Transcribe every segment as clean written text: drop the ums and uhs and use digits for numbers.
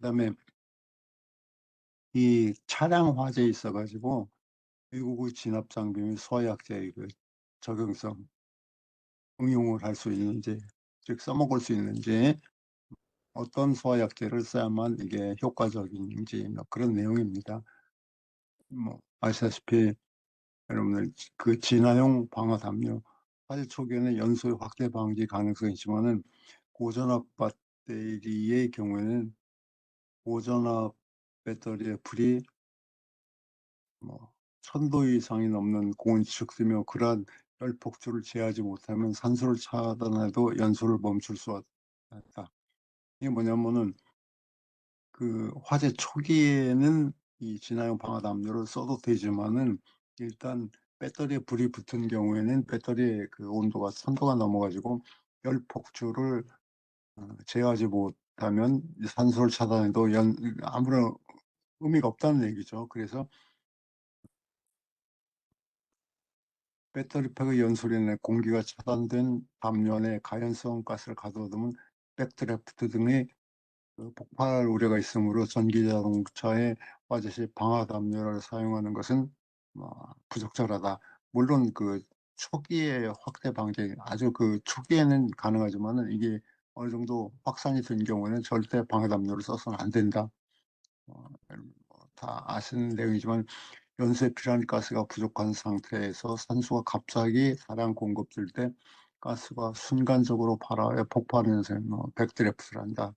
그다음에 이 차량 화재에 있어 가지고 외국의 진압 장비 및 소화약제의 그 적용성, 응용을 할 수 있는지, 즉 써먹을 수 있는지, 어떤 소화약제를 써야만 이게 효과적인지 뭐 그런 내용입니다. 뭐 아시다시피 여러분들 그 진화용 방화 담요, 화재 초기에는 연소의 확대 방지 가능성이 있지만은 고전압 배터리의 경우에는 고전압 배터리의 불이 뭐 1000도 이상이 넘는 고온이 추측되며 그러한 열 폭주를 제어하지 못하면 산소를 차단해도 연소를 멈출 수 없다. 이게 뭐냐면은 그 화재 초기에는 이 진화용 방화 담요를 써도 되지만은 일단 배터리에 불이 붙은 경우에는 배터리의 그 온도가 1000도가 넘어 가지고 열 폭주를 제어하지 못하면 산소를 차단해도 아무런 의미가 없다는 얘기죠. 그래서 배터리팩의 연소로 인해 공기가 차단된 담요 안에 가연성 가스를 가둬두면 백드래프트 등의 그 폭발 우려가 있으므로 전기자동차의 화재 시 방화 담요를 사용하는 것은 부적절하다. 물론 그 초기에 확대 방지, 아주 그 초기에는 가능하지만은 이게 어느 정도 확산이 된 경우에는 절대 방화 담요를 써서는 안 된다. 다 아시는 내용이지만 연소에 필요한 가스가 부족한 상태에서 산소가 갑자기 다량 공급될 때 가스가 순간적으로 발화해 폭발하는 현상을 백드래프트란다.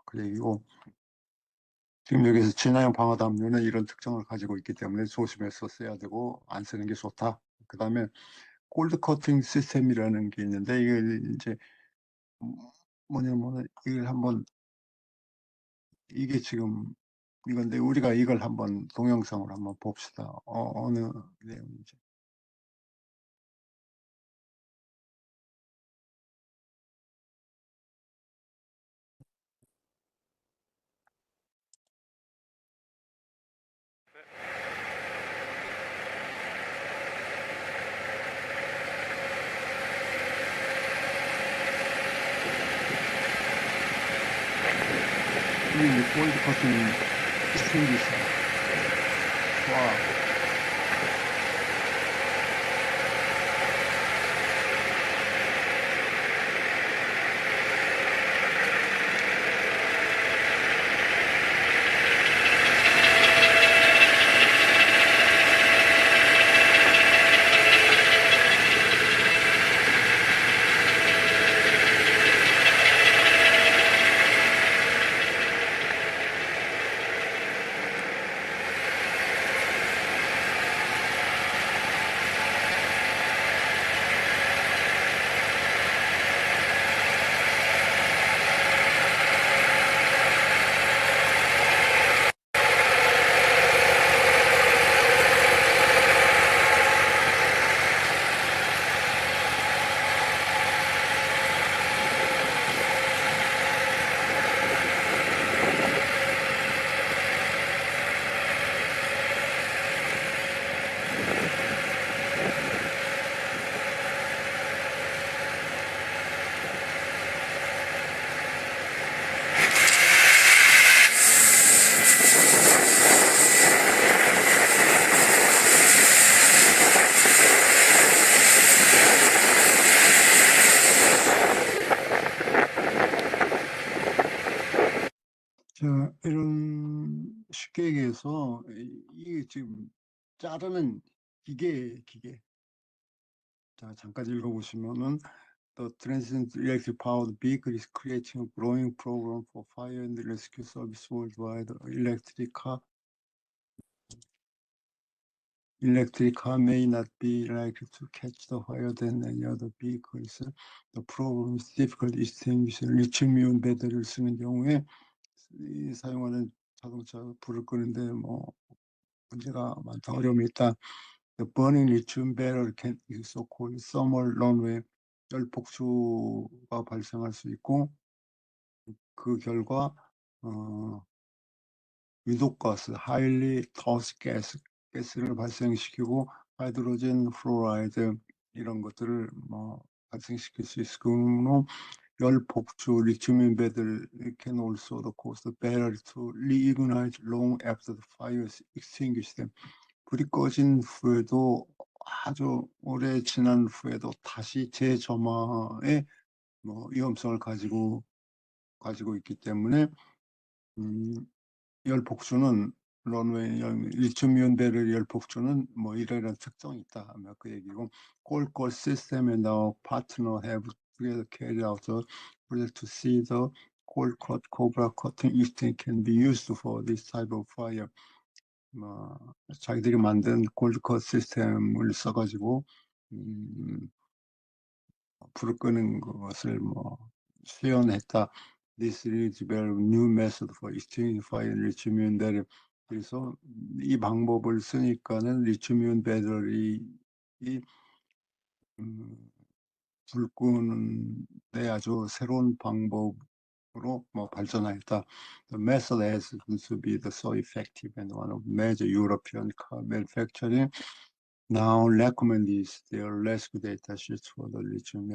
그 얘기고, 지금 여기서 진화용 방화 담요는 이런 특징을 가지고 있기 때문에 조심해서 써야 되고 안 쓰는 게 좋다. 그다음에 골드 코팅 시스템이라는 게 있는데 이게 이제 뭐냐면 이걸 한번, 이게 지금 이건데 우리가 이걸 한번 동영상으로 한번 봅시다. 어느 내용인지. 이게 이제 골드 코팅 시스템이 있어요. 와. 자, 이런 쉽게 얘기해서 이게 지금 자르는 기계. 자, 잠깐 읽어보시면은 The transient electric powered vehicle is creating a growing problem for fire and rescue service worldwide. Electric car may not be likely to catch the fire than any other vehicles. The problem is difficult extinguishing. 리튬이온 배터리를 쓰는 경우에 사용하는 자동차 불을 끄는데 문제가 많다, 어려움이 있다. The burning lithium barrel can be so-called thermal runaway. 열폭주가 발생할 수 있고 그 결과 유독가스, highly toxic 가스를 발생시키고 하이드로젠 플로라이드 이런 것들을 발생시킬 수 있으므로 열폭주 리튬 배들 can also cause the battery to reignite long after the fire is extinguished. 불이 꺼진 후에도 아주 오래 지난 후에도 다시 재점화의 위험성을 가지고 있기 때문에 열폭주는 런웨이 리튬이온 배럴 열폭주는 이런 특성이 있다. 그 얘기고 콜콜 시스템 and our partner have together carried out a project to see the cold cut cobra cutting extent can be used for this type of fire. 자기들이 만든 골드컷 시스템을 써가지고 불을 끄는 것을 수연했다. This is very new method for extinguishing fire in lithium-ion battery. 그래서 이 방법을 쓰니까는 리튬이온 배터리 불 끄는데 아주 새로운 방법으로 발전하였다. The method has to be so effective and one of major European car manufacturing now recommend is their rescue data sheets for the lithium.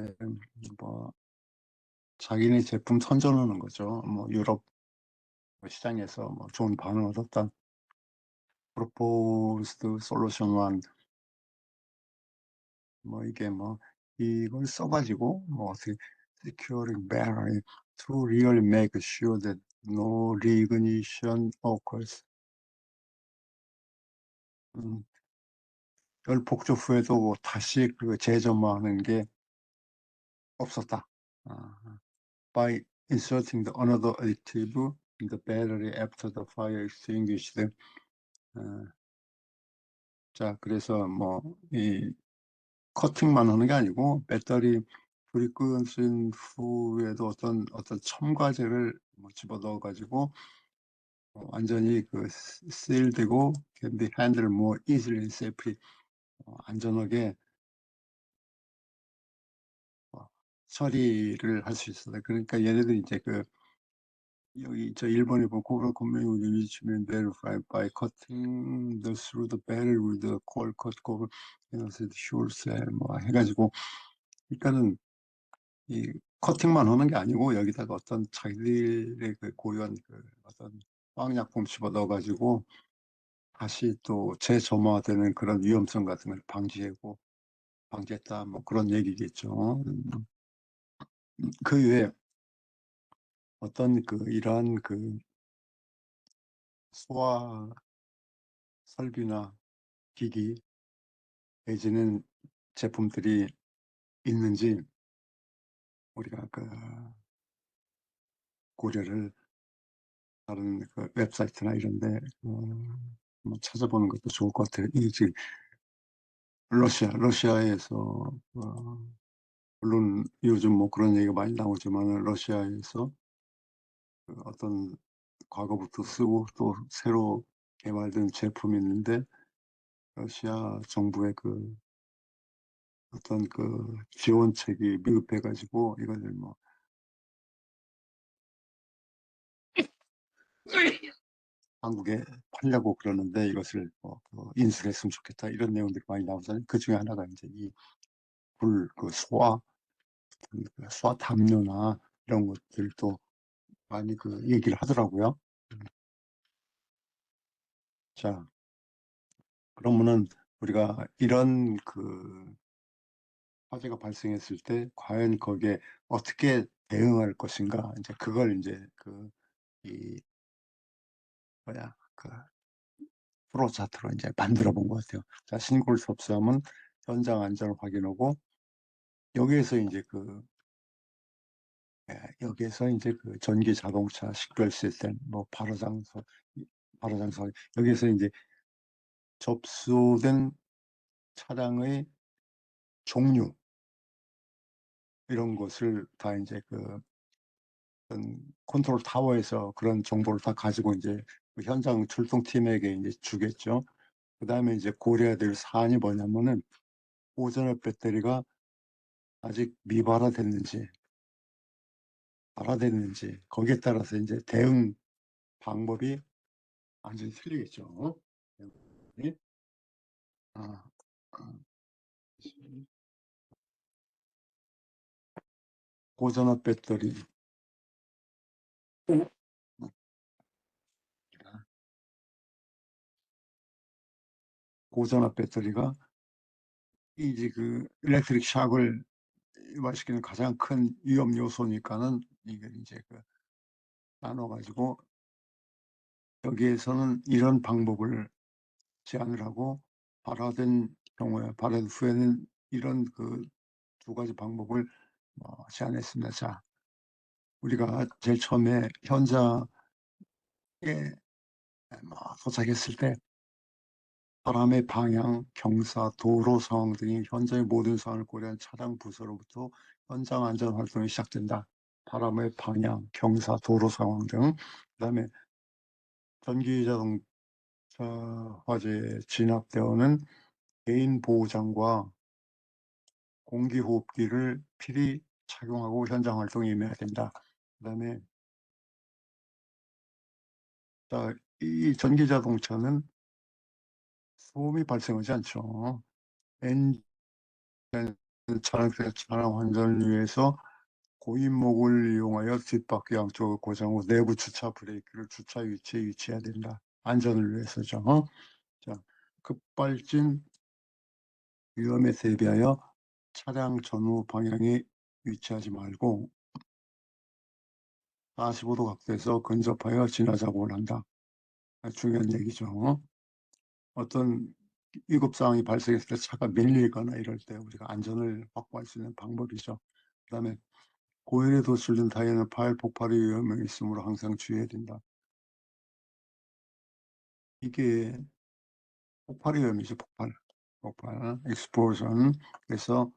자기네 제품 선전하는 거죠. 유럽 시장에서 좋은 반응을 얻었다. proposed solution one. 이게 이걸 써가지고 어떻게 securing battery to really make sure that no reignition occurs. 열폭주 후에도 다시 재점화하는 게 없었다. By inserting another additive in the battery after the fire extinguished. 자, 그래서 이 커팅만 하는 게 아니고 배터리 불이 꺼진 후에도 어떤 첨가제를 집어넣어 가지고 완전히 sealed되고 can be handled more easily and safely. 안전하게 처리를 할 수 있어요. 그러니까 얘네들 이제 여기 저 일본에 보면 코브라 컴맹 리치면 verify by cutting through the battery with the cold cut cover, sure cell 해가지고 그러니까는 이 커팅만 하는 게 아니고 여기다가 어떤 자기들의 고유한 어떤 화학약품 집어 넣어가지고 다시 또 재점화되는 그런 위험성 같은 걸 방지했다 그런 얘기겠죠. 그 외에 어떤 이러한 소화 설비나 기기 내지는 제품들이 있는지 우리가 고려를 다른 웹사이트나 이런데 찾아보는 것도 좋을 것 같아요. 이 지금 러시아에서 물론 요즘 그런 얘기가 많이 나오지만 러시아에서 어떤 과거부터 쓰고 또 새로 개발된 제품이 있는데 러시아 정부의 어떤 지원책이 미흡해가지고 이거를 한국에 팔려고 그러는데 이것을 인수했으면 좋겠다 이런 내용들이 많이 나오잖아요. 그 중에 하나가 이제 이 소화 담요나 이런 것들도 많이 얘기를 하더라고요. 자, 그러면은 우리가 이런 화재가 발생했을 때 과연 거기에 어떻게 대응할 것인가 이제 그걸 이제 이 프로 차트로 이제 만들어 본 것 같아요. 자, 신고를 접수하면 현장 안전을 확인하고 여기에서 이제 여기에서 이제 전기 자동차 식별 시스템 발화장소 여기에서 이제 접수된 차량의 종류 이런 것을 다 이제 컨트롤 타워에서 그런 정보를 다 가지고 이제 현장 출동팀에게 이제 주겠죠. 그 다음에 이제 고려해야 될 사안이 뭐냐면은 오전에 배터리가 아직 미발화됐는지 발화됐는지 거기에 따라서 이제 대응 방법이 완전히 틀리겠죠. 아, 고전압 배터리. 고전압 배터리가 이제 그 일렉트릭 샥을 유발시키는 가장 큰 위험 요소니까는 이게 이제 그 나눠가지고 여기에서는 이런 방법을 제안을 하고 발화된 경우에 발화 후에는 이런 그 두 가지 방법을 제안했습니다. 자, 우리가 제일 처음에 현장에 도착했을 때 바람의 방향, 경사, 도로 상황 등이 현장의 모든 상황을 고려한 차량 부서로부터 현장 안전 활동이 시작된다. 바람의 방향, 경사, 도로 상황 등. 그다음에 전기 자동차 화재에 진압되어는 개인 보호장과 공기호흡기를 필히 착용하고 현장 활동에 임해야 된다. 그다음에 이 전기 자동차는 소음이 발생하지 않죠. 엔진 차량 안전을 위해서 고인목을 이용하여 뒷바퀴 양쪽을 고정 후 내부 주차 브레이크를 주차 위치에 위치해야 된다. 안전을 위해서죠. 자, 급발진 위험에 대비하여 차량 전후 방향에 위치하지 말고 45도 각도에서 근접하여 진화작업을 한다. 중요한 얘기죠. 어떤 위급 상황이 발생했을 때 차가 밀리거나 이럴 때 우리가 안전을 확보할 수 있는 방법이죠. 그다음에 고열에 도출된 타이어는 파열 폭발의 위험이 있으므로 항상 주의해야 된다. 이게 폭발의 위험이죠. 폭발, explosion. 그래서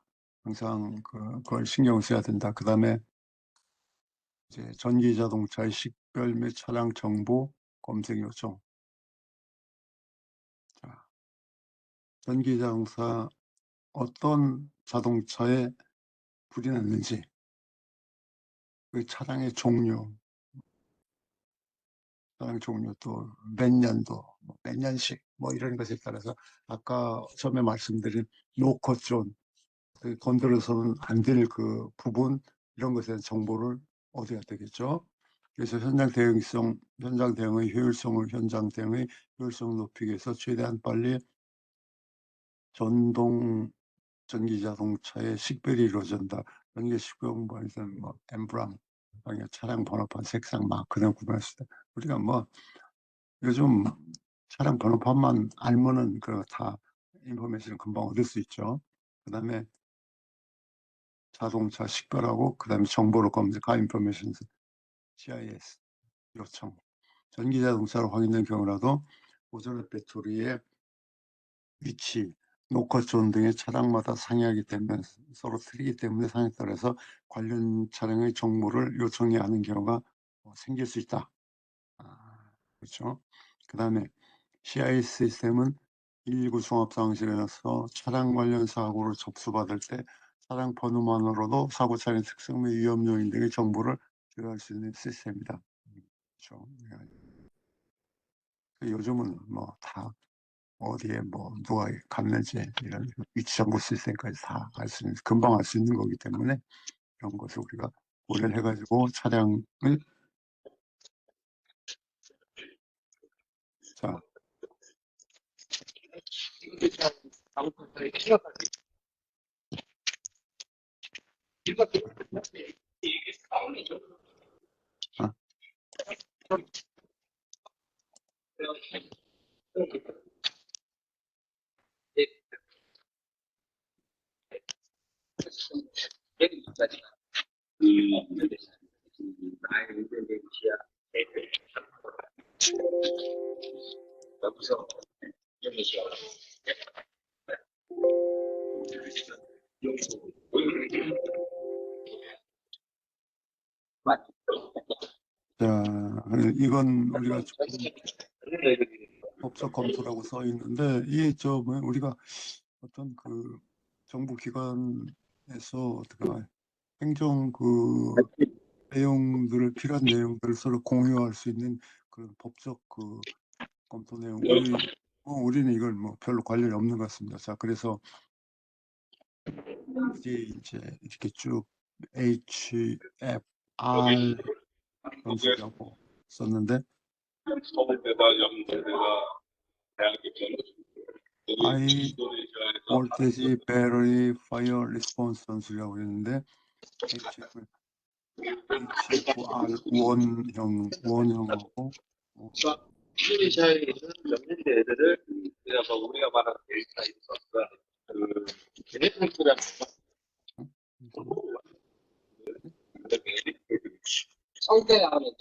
항상 그걸 신경 써야 된다. 그다음에 이제 전기 자동차의 식별 및 차량 정보 검색 요청. 자, 전기 자동차 어떤 자동차에 불이 났는지, 그 차량의 종류, 또 몇 년도, 몇 년식 이런 것에 따라서 아까 처음에 말씀드린 노커존, 건드려서는 안 될 그 부분 이런 것에 대한 정보를 얻어야 되겠죠. 그래서 현장 대응의 효율성을 높이기 위해서 최대한 빨리 전동 전기 자동차의 식별이 이루어진다. 전기 식별은 엠브람, 차량 번호판, 색상, 마크 등 구분했을 때 우리가 요즘 차량 번호판만 알면은 다 인포메이션을 금방 얻을 수 있죠. 그다음에 자동차 식별하고 그다음에 정보를 검색하 인포메이션 GIS 요청. 전기 자동차로 확인된 경우라도 고전압 배터리의 위치, 노커존 등의 차량마다 상이하기 때문에 서로 틀리기 때문에 상에 따라서 관련 차량의 정보를 요청해야 하는 경우가 생길 수 있다. 그렇죠. 그다음에 CIS 시스템은 119 종합상황실에서 차량 관련 사고를 접수받을 때 차량 번호만으로도 사고 차량 특성 및 위험 요인 등의 정보를 조회할 수 있는 시스템이다. 그렇죠. 요즘은 다 어디에 누가 갔는지 이런 위치 정보 시스템까지 다 알 수 있는, 금방 알 수 있는 거기 때문에 이런 것을 우리가 고려를 해가지고 차량을 자, 아, 이건 우리가 법적 검토라고 써 있는데 이게 우리가 어떤 정부 기관에서 행정 내용들을 필요한 내용들을 서로 공유할 수 있는 그런 법적 검토 내용. 우리는 이걸 별로 관련이 없는 것 같습니다. 자, 그래서 이제 이렇게 쭉 HFR 변수라고 썼는데 서울대다, 영대대다, 대학교처럼 하이 볼테지 배터리 파이어 리스폰스 변수라고 했는데 HFR1형하고 시리샤에는 몇년대 애들을 그래서 우리가 말하는 데이터 인서스가 그 제네틱이라는 성대하는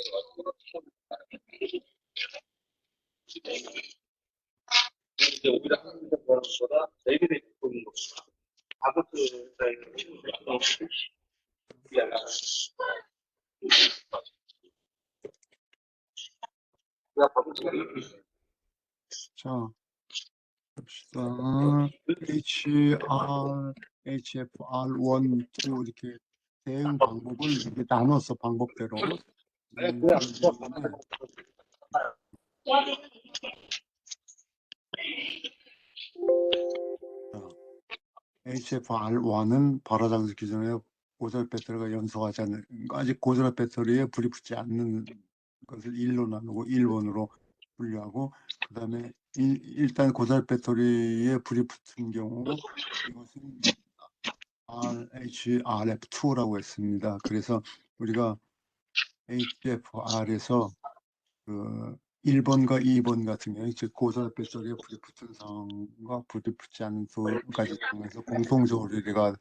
이제 우리가 하는 것보다 애들이 보는 것보다 아버지의 자 봅시다. HFR1, 2 이렇게 대응 방법을 이렇게 나눠서 방법대로 HFR1은 발화장수 기준에 고전압 배터리가 연소하지 않는, 아직 고전압 배터리에 불이 붙지 않는 것을 1로 나누고 1번으로 분류하고, 그 다음에 일단 고전압 배터리에 불이 붙은 경우 이것은 HRF2라고 했습니다. 그래서 우리가 HFR에서 그 1번과 2번 같은 경우, 즉 고전압 배터리에 불이 붙은 상황과 불이 붙지 않은 두 가지 상황에서 공통적으로 우리가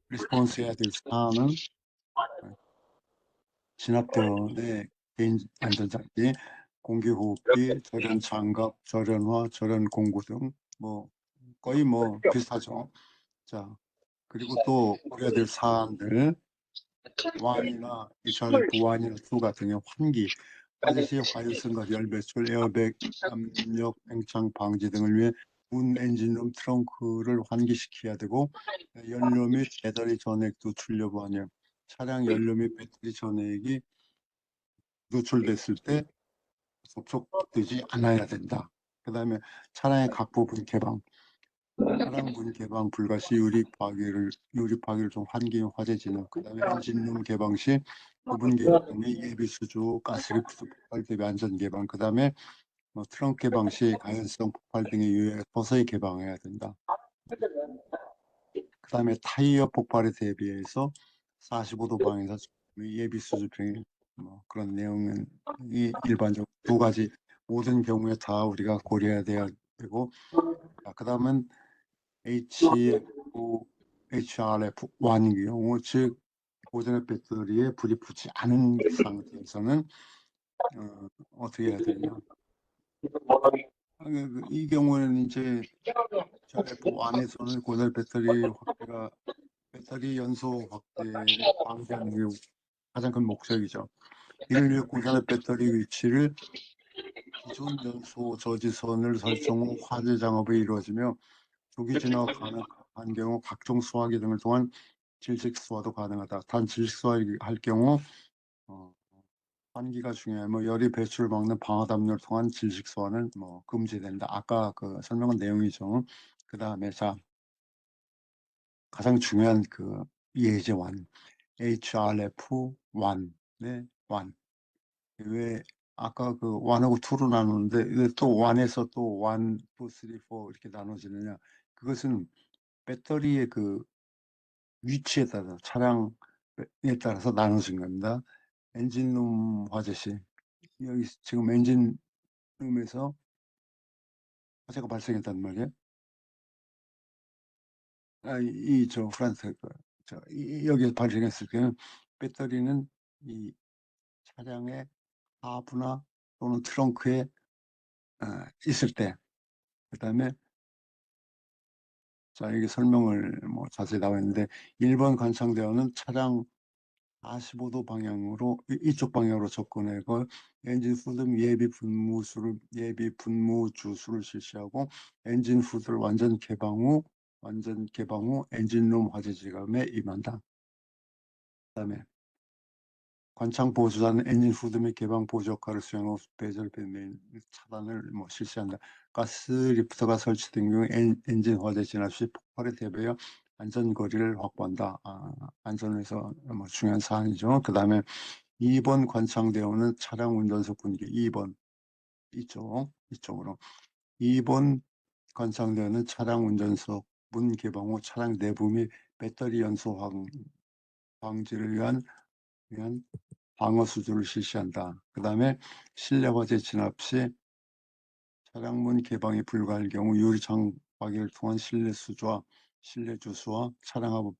리스폰스해야 될 사안은 진압대원의 개인 안전장비, 공기호흡기, 절연 장갑, 절연화, 절연 공구 등 거의 비슷하죠. 자, 그리고 또 우려야 될 사안들, 완이나 HRF1이나 2 같은 경우 환기, 화재시 화유성과 열 배출, 에어백, 압력 팽창 방지 등을 위해 문 엔진룸 트렁크를 환기시켜야 되고, 연료 및 배터리 전액 누출 여부 아니요. 차량 연료 및 배터리 전액이 누출됐을 때 접촉되지 않아야 된다. 그 다음에 차량의 각 부분 개방, 차량 문 개방 불가 시 유리 파괴를 좀 환기 화재 진압. 그 다음에 엔진룸 개방 시 부분 개방 및 예비 수주 가스리프트 폭발 대비 안전 개방. 그 다음에 트렁크 개방 시 가연성 폭발 등에 유의해 서서히 개방해야 된다. 그 다음에 타이어 폭발에 대비해서 45도 방향에서 예비 수주병 그런 내용은 일반적 두 가지 모든 경우에 다 우리가 고려해야 되고, 그 다음은 HRF1인 경우, 즉 고전압 배터리에 불이 붙지 않은 상태에서는 어떻게 해야 되냐. 이 경우에는 이제 HRF1에서는 고전압 배터리 연소 확대를 방지하는 게 가장 큰 목적이죠. 이를 위해 고전압 배터리 위치를 기존 연소 저지선을 설정 후 화재 작업이 이루어지며 조기 진화가 가능한 경우 각종 수화기 등을 통한 질식 수화도 가능하다. 단 질식 수화를 할 경우 환기가 중요해. 열이 배출을 막는 방화 담요를 통한 질식 수화는 금지된다. 아까 그 설명한 내용이죠. 그 다음에 가장 중요한 그 예제완 HRF1의 완. 왜 아까 그 1하고 2로 나누는데 왜 또 1에서 또 1, 2, 3, 4 이렇게 나눠지느냐. 그것은 배터리의 그 위치에 따라 차량에 따라서 나눠진 겁니다. 엔진룸 화재 시 여기 지금 엔진룸에서 화재가 발생했단 말이에요. 저 프란스 여기에 발생했을 때는 배터리는 이 차량의 하부나 또는 트렁크에 있을 때, 그 다음에 여기 설명을 자세히 나와 있는데 1번 관창대원은 차량 45도 방향으로 이쪽 방향으로 접근하고 엔진 후드 예비 분무 주수를 실시하고 엔진 후드를 완전 개방 후 엔진룸 화재 지감에 임한다. 그다음에 관창 보조자는 엔진 후드 및 개방 보조 역할을 수행하고 배절 배면 차단을 실시한다. 가스 리프터가 설치된 경우 엔진 화재 진압 시 폭발에 대비하여 안전거리를 확보한다. 안전에서 뭐 중요한 사안이죠. 그 다음에 2번 관창대원은 차량 운전석 분기 2번 이쪽으로 2번 관창대원은 차량 운전석 문 개방 후 차량 내부 및 배터리 연소 방지를 위한 방어 수주를 실시한다. 그 다음에 실내 화재 진압 시 차량 문 개방이 불가할 경우 유리창 확인을 통한 실내 수주와 실내 주수와 차량하부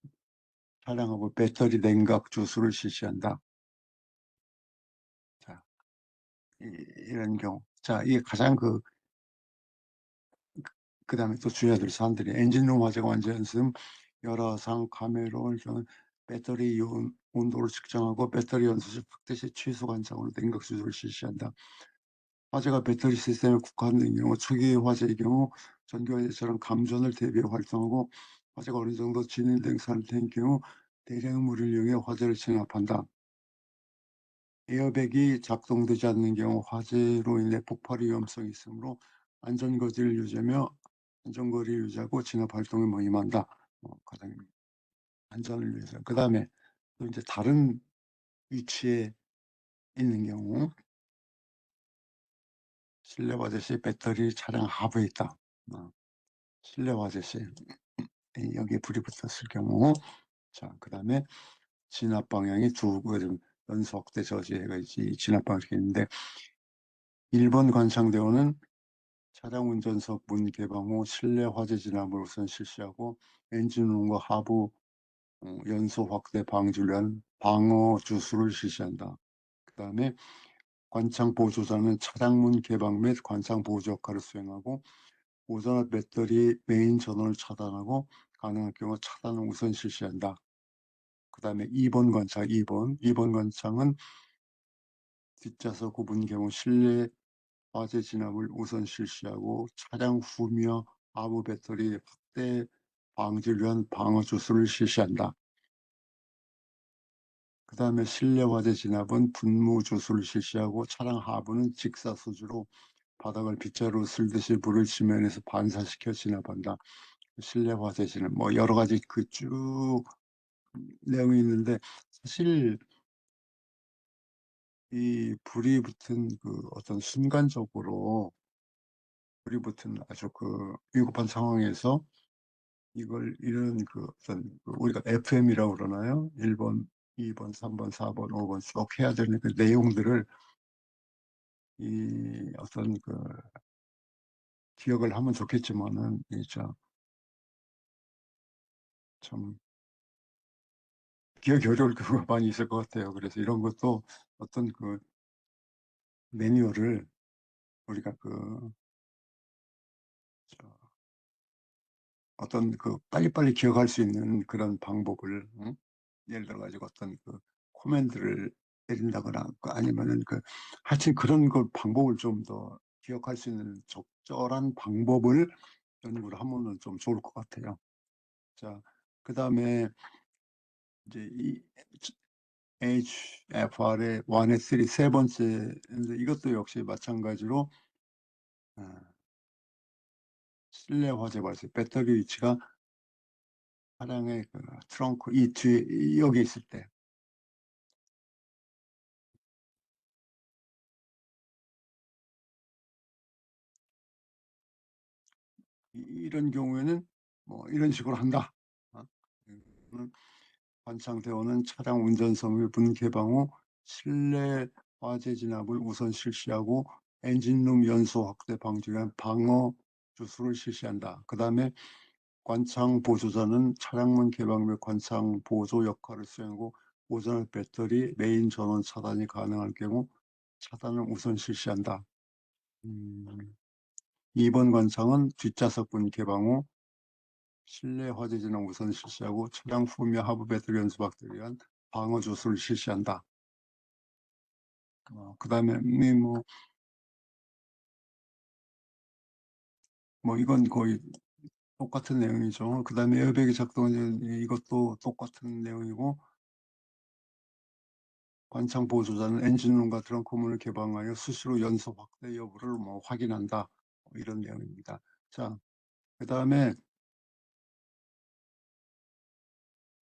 배터리 냉각 주수를 실시한다. 자, 이런 경우. 자, 이게 가장 그 다음에 또 주의해야 될 사안들이 엔진룸 화재가 완전 연습, 열화상, 카메론, 배터리 온도를 측정하고 배터리 연소 시 확대 시 취소 관상으로 냉각 수주를 실시한다. 화재가 배터리 시스템에 국한된 경우 초기 화재의 경우 전기 화재처럼 감전을 대비해 활동하고 화재가 어느 정도 진행된 상태인 경우 대량의 물을 이용해 화재를 진압한다. 에어백이 작동되지 않는 경우 화재로 인해 폭발 위험성이 있으므로 안전거리를 유지하고 진압 활동에 임한다. 가장 안전을 위해서. 그 다음에 또 이제 다른 위치에 있는 경우 실내 화재 시 배터리 차량 하부에 있다. 실내 화재 시 여기에 불이 붙었을 경우, 자, 그 다음에 진압 방향이 두 연소 확대 저지해가 있지 진압 방향이 있는데 1번 관창대원은 차량 운전석 문 개방 후 실내 화재 진압을 우선 실시하고 엔진룸과 하부 연소 확대 방지를 위한 방어 주수를 실시한다. 그 다음에 관창 보조자는 차량 문 개방 및 관창 보조 역할을 수행하고 오전화 배터리 메인 전원을 차단하고 가능한 경우 차단을 우선 실시한다. 그 다음에 2번 관창은 뒷좌석 구분 경우 실내 화재 진압을 우선 실시하고 차량 후미와 하부 배터리 확대 방지를 위한 방어 주수를 실시한다. 그 다음에 실내 화재 진압은 분무 주수를 실시하고 차량 하부는 직사 수주로 바닥을 빗자루 쓸듯이 불을 지면에서 반사시켜 진압한다. 실내 화재 진압 뭐 여러 가지 쭉 내용이 있는데 사실 이 불이 붙은 어떤 순간적으로 불이 붙은 아주 위급한 상황에서 이런 어떤 우리가 FM이라고 그러나요? 1번, 2번, 3번, 4번, 5번 쭉 해야 되는 그 내용들을 이 어떤 기억을 하면 좋겠지만은 참 기억이 어려울 경우가 많이 있을 것 같아요. 그래서 이런 것도 어떤 매뉴얼을 우리가 어떤 빨리빨리 기억할 수 있는 그런 방법을 예를 들어 가지고 어떤 코멘트를 내린다거나 아니면은 하여튼 그런 방법을 좀 더 기억할 수 있는 적절한 방법을 연구를 하면은 좀 좋을 것 같아요. 자, 그 다음에 이제 이 HFR의 1의 3 세 번째인데 이것도 역시 마찬가지로 실내 화재 발생 배터리 위치가 차량의 트렁크 이 뒤에 여기 있을 때 이런 경우에는 뭐 이런 식으로 한다. 관창대원은 차량 운전석 및 문 개방 후 실내 화재 진압을 우선 실시하고 엔진룸 연소 확대 방지를 위한 방어 주수를 실시한다. 그 다음에 관창 보조자는 차량문 개방 및 관창 보조 역할을 수행하고 오전의 배터리 메인 전원 차단이 가능할 경우 차단을 우선 실시한다. 2번 관창은 뒷좌석분 개방 후 실내 화재 진압 우선 실시하고 차량 후미 하부 배터리 연소 확대를 위한 방어 조수를 실시한다. 그 다음에 이건 거의 똑같은 내용이죠. 그 다음에 에어백이 작동하는 이것도 똑같은 내용이고 관창 보조자는 엔진룸과 트렁크문을 개방하여 수시로 연소 확대 여부를 확인한다. 이런 내용입니다. 자, 그 다음에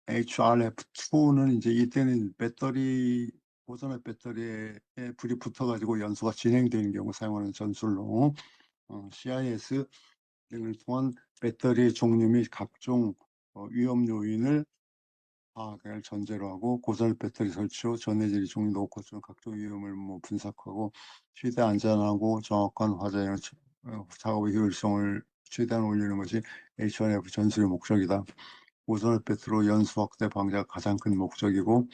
HRF2는 이제 이때는 배터리 고전의 배터리에 불이 붙어가지고 연소가 진행되는 경우 사용하는 전술로 CIS 등을 통한 배터리 종류 및 각종 위험 요인을 파악을 전제로 하고 고전의 배터리 설치 후 전해질이 종류 높고 각종 위험을 분석하고 최대 안전하고 정확한 화재 작업의 효율성을 최대한 올리는 것이 HRF 전술의 목적이다. 고전의 배터리로 연소 확대 방지가 가장 큰 목적이고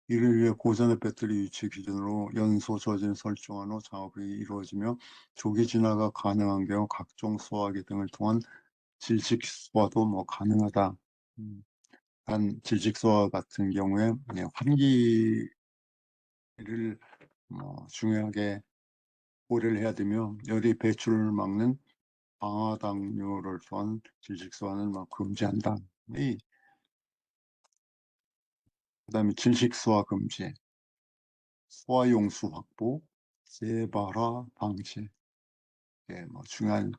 이를 위해 고전의 배터리 위치 기준으로 연소 저진 설정한 후 작업이 이루어지며 조기 진화가 가능한 경우 각종 소화기 등을 통한 질식 소화도 가능하다. 단 질식 소화 같은 경우에 환기를 중요하게 고려를 해야 되며 열이 배출을 막는 방화당류를 통한 질식 소화는 금지한다. 그다음에 질식 소화 금지, 소화용수 확보, 재발화 방지. 중요한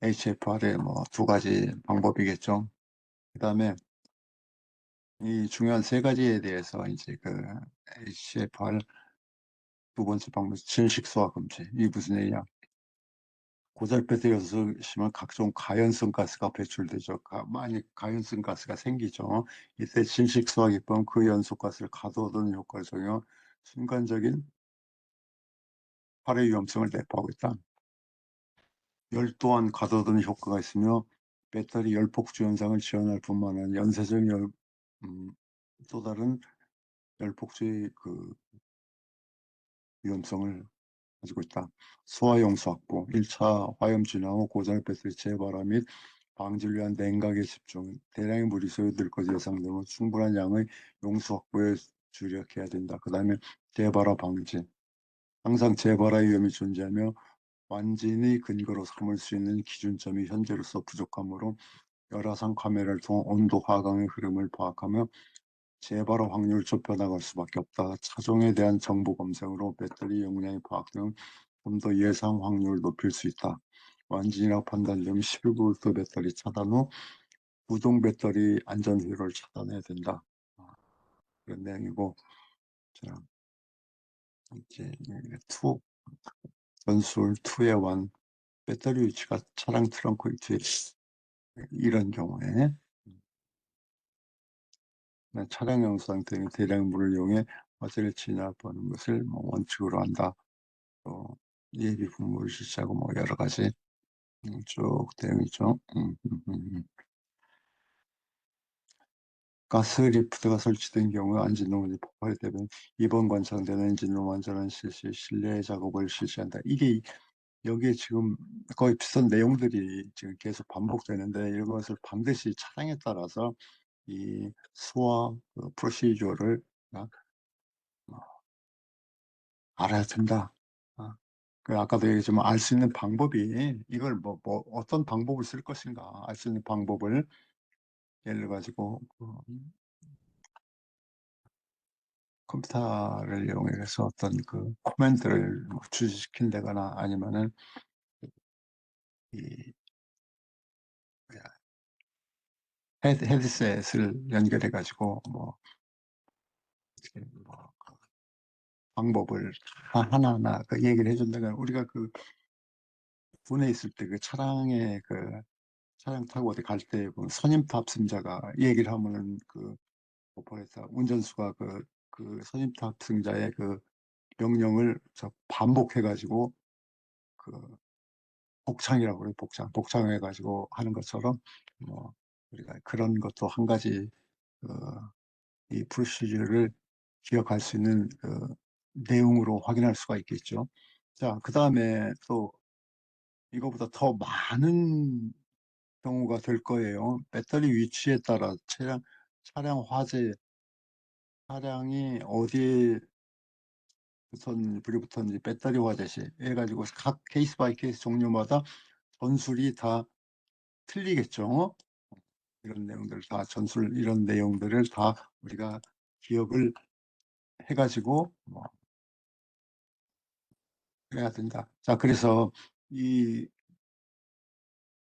HFR의 두 가지 방법이겠죠. 그다음에 이 중요한 세 가지에 대해서 이제 HFR 두 번째 방법 질식 소화 금지. 이게 무슨 얘기냐? 고잘 배터리에서 심한 각종 가연성 가스가 배출되죠. 많이 가연성 가스가 생기죠. 이때 질식 소화 기법은 그 연소 가스를 가둬두는 효과를 적용 순간적인 발해 위험성을 내포하고 있다. 열 또한 가둬두는 효과가 있으며 배터리 열폭주 현상을 지원할 뿐만 아니라 연쇄적 또 다른 열폭주의 위험성을 가지고 있다. 소화용수 확보, 1차 화염 진화 후 고전의 배터리 재발화 및 방지를 위한 냉각에 집중, 대량의 물이 소요될 것이 예상되면 충분한 양의 용수 확보에 주력해야 된다. 그 다음에 재발화 방지, 항상 재발화 위험이 존재하며 완전히 근거로 삼을 수 있는 기준점이 현재로서 부족하므로 열화상 카메라를 통한 온도 하강의 흐름을 파악하며 재발화 확률을 좁혀나갈 수밖에 없다. 차종에 대한 정보 검색으로 배터리 용량이 파악되면 좀 더 예상 확률을 높일 수 있다. 완진이라고 판단되면 11V 배터리 차단 후 부동 배터리 안전 회로를 차단해야 된다. 그런 내용이고, 자, 이제 투 전술 2의 완 배터리 위치가 차량 트렁크 위치에 이런 경우에 차량 영상 등 대량 물을 이용해 화재를 진압하는 것을 원칙으로 한다. 또 예비 분무를 실시하고 여러 가지 쭉 되어 있죠. 가스 리프트가 설치된 경우 안진동이 폭발이 되면 이번 관찰되는 엔진룸 완전한 실시 실내 작업을 실시한다. 이게 여기에 지금 거의 비슷한 내용들이 지금 계속 반복되는데 이것을 반드시 차량에 따라서 이 수화 프로시저를 알아야 된다. 아까도 얘기했지만 알 수 있는 방법이 이걸 어떤 방법을 쓸 것인가 알 수 있는 방법을 예를 가지고 컴퓨터를 이용해서 어떤 코맨드를 주시킨다거나 아니면은 이 헤드셋을 연결해 가지고 방법을 하나하나 얘기를 해준다거나 우리가 군에 있을 때 차량에 차량 타고 어디 갈 때 선임 탑승자가 얘기를 하면은 오퍼레이터 운전수가 선임 탑승자의 명령을 반복해가지고 복창이라고 그래요. 복창해가지고 하는 것처럼 우리가 그런 것도 한 가지 이 프로시저를 기억할 수 있는 내용으로 확인할 수가 있겠죠. 자, 그 다음에 또 이거보다 더 많은 경우가 될 거예요. 배터리 위치에 따라 차량 화재, 차량이 어디에 불이 붙었는지 배터리 화재 시 해가지고 각 케이스 바이 케이스 종류마다 전술이 다 틀리겠죠. 이런 내용들을 다 우리가 기억을 해가지고 해야 된다. 자, 그래서 이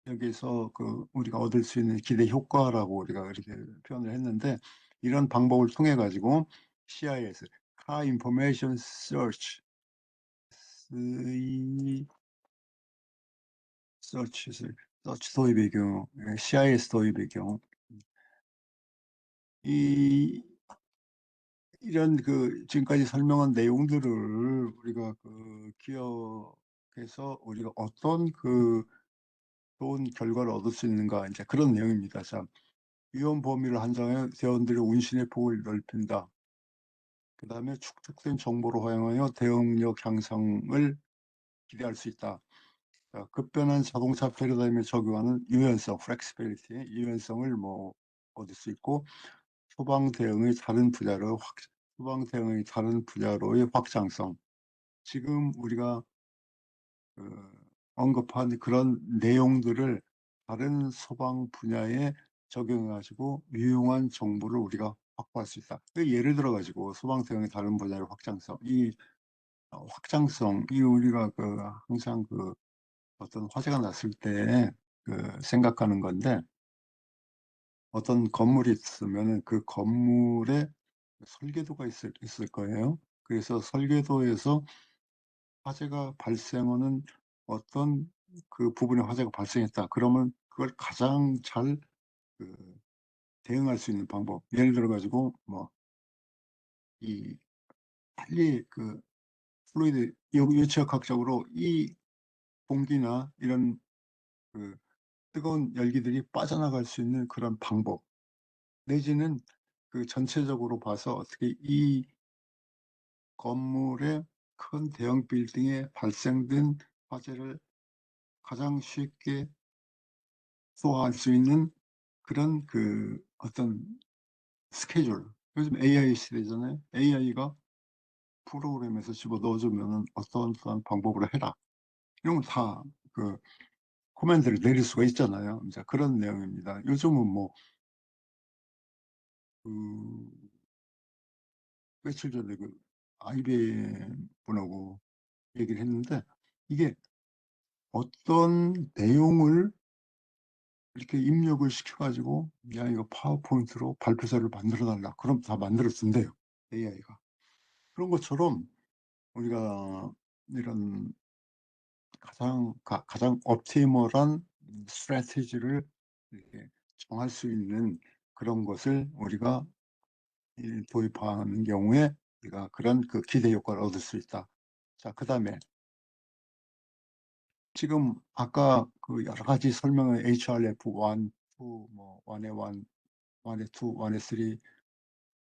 여기서 그 우리가 얻을 수 있는 기대 효과라고 우리가 이렇게 표현을 했는데, 이런 방법을 통해 가지고 CIS, Car Information Search, 서치 도입의 경우, CIS 도입의 경우, 이런 그 지금까지 설명한 내용들을 우리가 그 기억해서 우리가 어떤 그 좋은 결과를 얻을 수 있는가, 이제 그런 내용입니다. 자, 위험 범위를 한정해 대원들의 운신의 폭을 넓힌다. 그 다음에 축적된 정보를 활용하여 대응력 향상을 기대할 수 있다. 자, 급변한 자동차 패러다임에 적용하는 유연성, flexibility, 유연성을 뭐 얻을 수 있고, 소방 대응의 다른 분야로의 확장성. 지금 우리가 언급한 그런 내용들을 다른 소방 분야에 적용해가지고 유용한 정보를 우리가 확보할 수 있다. 예를 들어가지고 소방 대응의 다른 분야의 확장성, 이 확장성이 우리가 그 항상 그 어떤 화재가 났을 때 그 생각하는 건데, 어떤 건물이 있으면 그 건물에 설계도가 있을 거예요. 그래서 설계도에서 화재가 발생하는 어떤 그 부분에 화재가 발생했다. 그러면 그걸 가장 잘 그 대응할 수 있는 방법. 예를 들어 가지고 뭐 이 빨리 그 플루이드 유체역학적으로 이 공기나 이런 그 뜨거운 열기들이 빠져나갈 수 있는 그런 방법, 내지는 그 전체적으로 봐서 어떻게 이 건물의 큰 대형 빌딩에 발생된 화재를 가장 쉽게 소화할 수 있는 그런 그 어떤 스케줄. 요즘 AI 시대잖아요. AI가 프로그램에서 집어 넣어주면 어떤 방법으로 해라. 이런 걸 다 그 코맨드를 내릴 수가 있잖아요. 이제 그런 내용입니다. 요즘은 뭐, 그 며칠 전에 그 IBM 분하고 얘기를 했는데, 이게 어떤 내용을 이렇게 입력을 시켜가지고, 야, 이거 파워포인트로 발표자를 만들어 달라. 그럼 다 만들어 준대요. AI가. 그런 것처럼 우리가 이런 가장 옵티멀한 스트래티지를 이렇게 정할 수 있는 그런 것을 우리가 도입하는 경우에 우리가 그런 그 기대 효과를 얻을 수 있다. 자, 그 다음에 지금 아까 그 여러 가지 설명을 HRF 1, 2, 뭐 1에 1, 1에 2, 1에 3,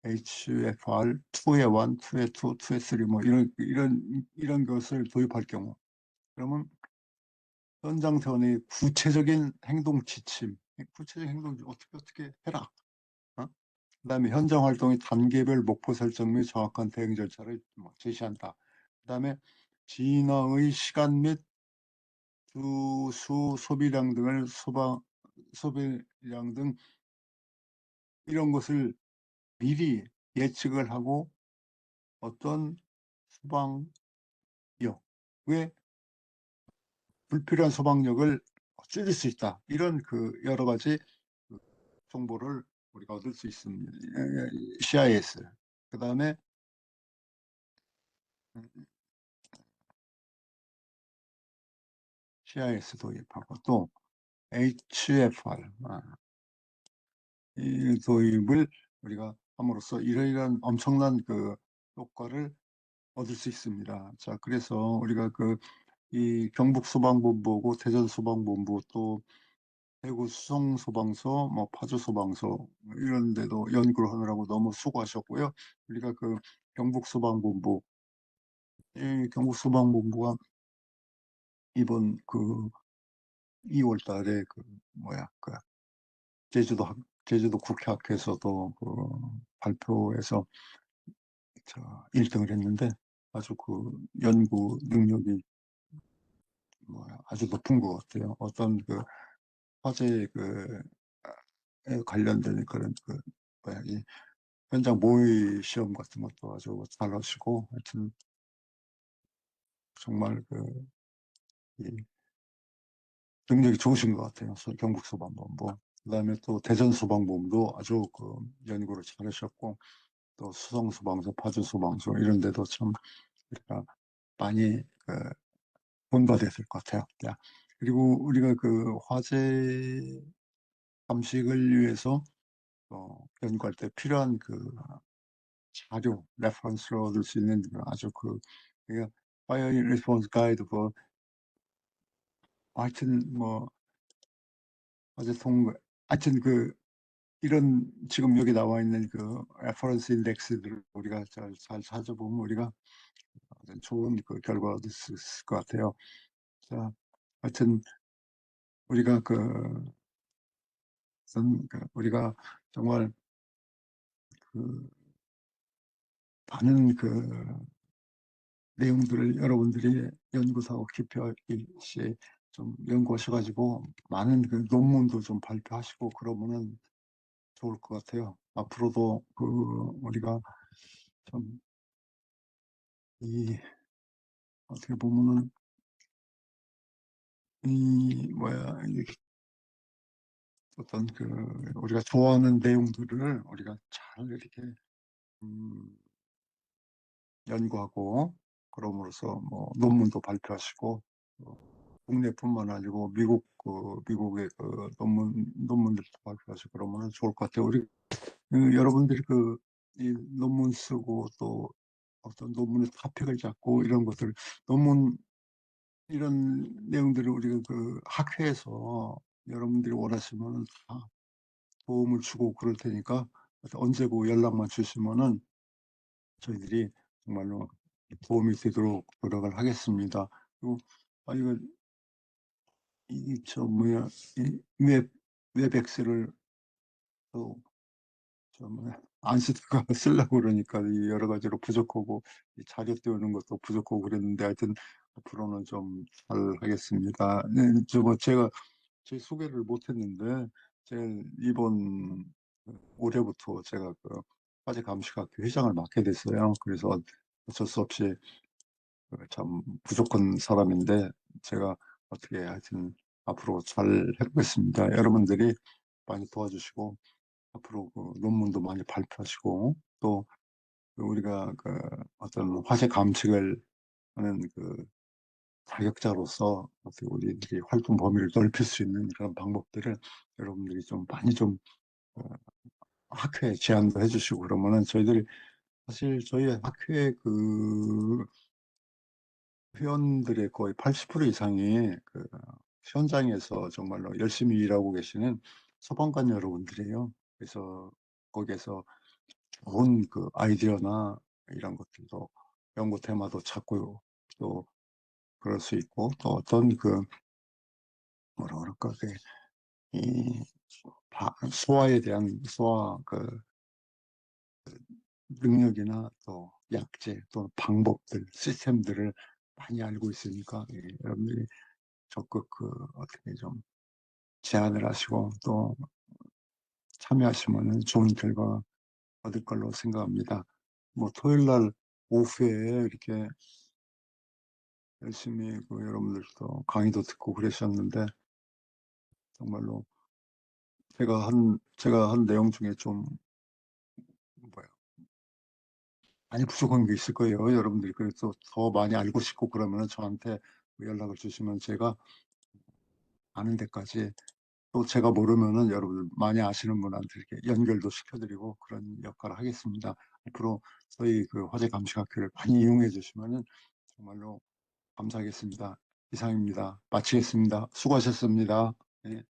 HFR 2에 1, 2에 2, 2에 3, 뭐 이런 것을 도입할 경우, 그러면 현장 대원의 구체적인 행동 지침, 구체적인 행동 어떻게 해라. 그다음에 현장 활동의 단계별 목표 설정 및 정확한 대응 절차를 뭐 제시한다. 그다음에 진화의 시간 및 주수 소비량 등을 소비량 등 이런 것을 미리 예측을 하고 어떤 소방력의 불필요한 소방력을 줄일 수 있다. 이런 그 여러 가지 그 정보를 우리가 얻을 수 있습니다. CIS. 그 다음에 CIS 도입하고 또 HFR 이 도입을 우리가 함으로써 이러이러한 엄청난 그 효과를 얻을 수 있습니다. 자, 그래서 우리가 그 이 경북 소방본부고 대전 소방본부 또 대구 수성 소방서, 뭐 파주 소방서 이런 데도 연구를 하느라고 너무 수고하셨고요. 우리가 그 경북 소방본부, 이 경북 소방본부가 이번 그 2월 달에 그 뭐야 그 제주도 국회학회에서도 그 발표해서 1등을 했는데, 아주 그 연구 능력이 뭐야 아주 높은 것 같아요. 어떤 그 화재 에 관련된 그런 그 뭐야 이 현장 모의 시험 같은 것도 아주 잘 하시고, 하여튼 정말 그 능력이 좋으신 것 같아요. 경북소방본부. 그다음에 또 대전소방본부도 아주 그 연구를 잘하셨고, 또 수성소방서, 파주소방서 이런 데도 참 우리가 많이 본받아야 될 것 같아요. 야, 그리고 우리가 그 화재 감식을 위해서 연구할 때 필요한 그 자료, 레퍼런스로 얻을 수 있는 아주 그러니까 Fire Response Guide for 하여튼 뭐 화재 통 하여튼 이런 지금 여기 나와 있는 그 레퍼런스 인덱스들을 우리가 잘 찾아보면 우리가 아주 좋은 그 결과를 얻을 수 있을 것 같아요. 자, 하여튼 우리가 우리가 정말 그 많은 내용들을 여러분들이 연구사하고 깊이 있이 좀 연구하셔가지고 많은 논문도 좀 발표하시고 그러면은 좋을 것 같아요. 앞으로도 우리가 좀 어떻게 보면은 어떤 우리가 좋아하는 내용들을 우리가 잘 이렇게 연구하고 그럼으로써 뭐 논문도 발표하시고 국내뿐만 아니고 미국의 논문들도 발표하시고 그러면 좋을 것 같아요. 우리 여러분들이 이 논문 쓰고 또 어떤 논문의 토픽을 잡고 이런 것들 논문 이런 내용들을 우리가 학회에서 여러분들이 원하시면 다 도움을 주고 그럴 테니까 언제고 연락만 주시면은 저희들이 정말로 도움이 되도록 노력을 하겠습니다. 그리고 이거 웹엑스를 또안 쓰다가 쓰려고 그러니까 여러 가지로 부족하고 자료 띄우는 것도 부족하고 그랬는데 하여튼 앞으로는 좀 잘 하겠습니다. 네, 제가 제 소개를 못했는데 이번 올해부터 제가 화재 감식학회 회장을 맡게 됐어요. 그래서 어쩔 수 없이 참 부족한 사람인데 제가 어떻게 하여튼 앞으로 잘 해보겠습니다. 여러분들이 많이 도와주시고 앞으로 논문도 많이 발표하시고 또 우리가 어떤 화재 감식을 하는 자격자로서 어떻게 우리들이 활동 범위를 넓힐 수 있는 그런 방법들을 여러분들이 좀 많이 좀 학회에 제안도 해주시고 그러면은 저희들이 사실 저희 학회 회원들의 거의 80% 이상이 현장에서 정말로 열심히 일하고 계시는 소방관 여러분들이에요. 그래서 거기에서 좋은 아이디어나 이런 것들도 연구 테마도 찾고 또 그럴 수 있고 또 어떤 뭐라 그럴까 이 소화에 대한 소화 능력이나 또 약제 또 방법들 시스템들을 많이 알고 있으니까 여러분들이 적극 어떻게 좀 제안을 하시고 또 참여하시면 좋은 결과 얻을 걸로 생각합니다. 뭐 토요일 날 오후에 이렇게 열심히 여러분들도 강의도 듣고 그러셨는데 정말로 제가 한 내용 중에 좀 많이 부족한 게 있을 거예요. 여러분들이 그래서 더 많이 알고 싶고 그러면 저한테 연락을 주시면 제가 아는 데까지 또 제가 모르면은 여러분들 많이 아시는 분한테 이렇게 연결도 시켜드리고 그런 역할을 하겠습니다. 앞으로 저희 화재 감식학회를 많이 이용해 주시면은 정말로 감사하겠습니다. 이상입니다. 마치겠습니다. 수고하셨습니다. 네.